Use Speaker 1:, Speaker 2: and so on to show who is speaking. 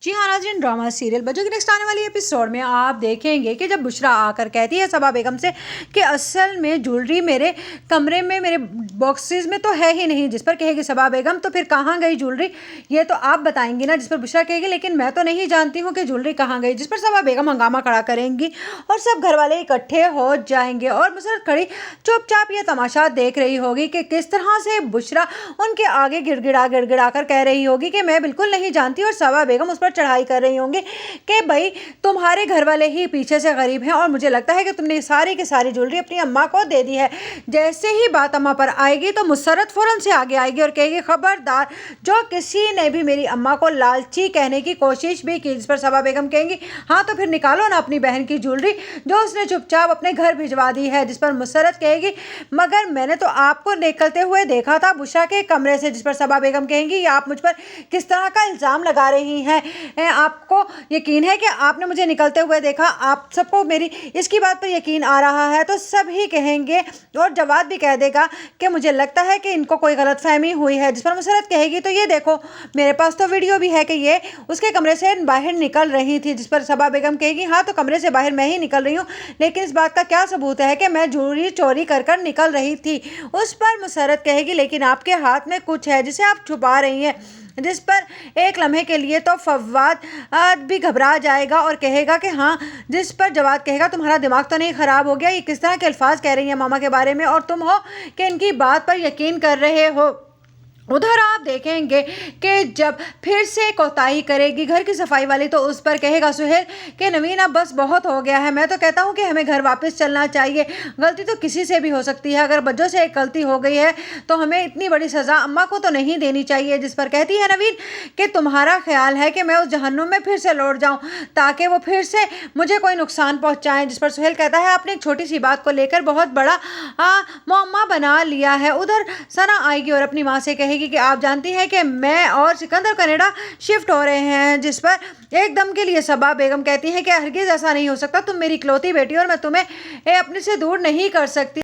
Speaker 1: जी हाँ नाज़रीन, drama serial बच्चों की नेक्स्ट आने वाली एपिसोड में आप देखेंगे कि जब बुशरा आकर कहती है सबा बेगम से कि असल में ज्वेलरी मेरे कमरे में मेरे बॉक्सेस में तो है ही नहीं। जिस पर कहेगी सबा बेगम तो फिर कहाँ गई ज्वेलरी, ये तो आप बताएंगी ना। जिस पर बुशरा कहेगी लेकिन मैं तो नहीं जानती हूँ कि ज्वेलरी कहाँ गई। जिस पर सबा बेगम हंगामा खड़ा करेंगी और सब घर वाले इकट्ठे हो जाएंगे और मुसरत खड़ी चुपचाप ये तमाशा देख रही होगी कि किस तरह से बुशरा उनके आगे गिड़गिड़ा कर कह रही होगी कि मैं बिल्कुल नहीं जानती, और सबा बेगम उस पर चढ़ाई कर रही होंगी कि भाई तुम्हारे घर वाले ही पीछे से गरीब हैं और मुझे लगता है कि तुमने सारी की सारी ज्वेलरी अपनी अम्मा को दे दी है। जैसे ही बात अम्मा पर आएगी तो मुसरत फौरन से आगे आएगी और कहेगी खबरदार, जो किसी ने भी मेरी अम्मा को लालची कहने की कोशिश भी की। जिस पर सबा बेगम कहेंगी हाँ तो फिर निकालो ना अपनी बहन की ज्वेलरी जो उसने चुपचाप अपने घर भिजवा दी है। जिस पर मुसरत कहेगी मगर मैंने तो आपको निकलते हुए देखा था बुशरा के कमरे से। जिस पर सबा बेगम कहेंगी आप मुझ पर किस तरह का इल्ज़ाम लगा रही हैं, आपको यकीन है कि आपने मुझे निकलते हुए देखा, आप सबको मेरी इसकी बात पर यकीन आ रहा है। तो सभी कहेंगे और जवाद भी कह देगा कि मुझे लगता है कि इनको कोई गलतफहमी हुई है। जिस पर मुसरत कहेगी तो ये देखो मेरे पास तो वीडियो भी है कि ये उसके कमरे से बाहर निकल रही थी। जिस पर सबा बेगम कहेगी हाँ तो कमरे से बाहर मैं ही निकल रही हूँ, लेकिन इस बात का क्या सबूत है कि मैं ज्वेलरी चोरी कर निकल रही थी। उस पर मुसरत कहेगी लेकिन आपके हाथ में कुछ है जिसे आप छुपा रही हैं। जिस पर एक लम्हे के लिए तो फवाद भी घबरा जाएगा और कहेगा कि हाँ। जिस पर जवाद कहेगा तुम्हारा दिमाग तो नहीं ख़राब हो गया, ये किस तरह के अल्फाज कह रही हैं मामा के बारे में और तुम हो कि इनकी बात पर यकीन कर रहे हो। उधर आप देखेंगे कि जब फिर से कोताही करेगी घर की सफाई वाली तो उस पर कहेगा सुहेल कि नवीन अब बस बहुत हो गया है, मैं तो कहता हूँ कि हमें घर वापस चलना चाहिए। गलती तो किसी से भी हो सकती है, अगर बच्चों से एक गलती हो गई है तो हमें इतनी बड़ी सज़ा अम्मा को तो नहीं देनी चाहिए। जिस पर कहती है नवीन कि तुम्हारा ख्याल है कि मैं उस जहन्नुम में फिर से लौट जाऊँ ताकि वो फिर से मुझे कोई नुकसान पहुँचाएँ। जिस पर सुहेल कहता है आपने एक छोटी सी बात को लेकर बहुत बड़ा मुअम्मा बना लिया है। उधर सना आएगी और अपनी माँ से कहेगी कि आप जानती हैं कि मैं और सिकंदर कनाडा शिफ्ट हो रहे हैं। जिस पर एकदम के लिए सबा बेगम कहती हैं कि हरगिज़ ऐसा नहीं हो सकता, तुम मेरी इकलौती बेटी और मैं तुम्हें अपने से दूर नहीं कर सकती।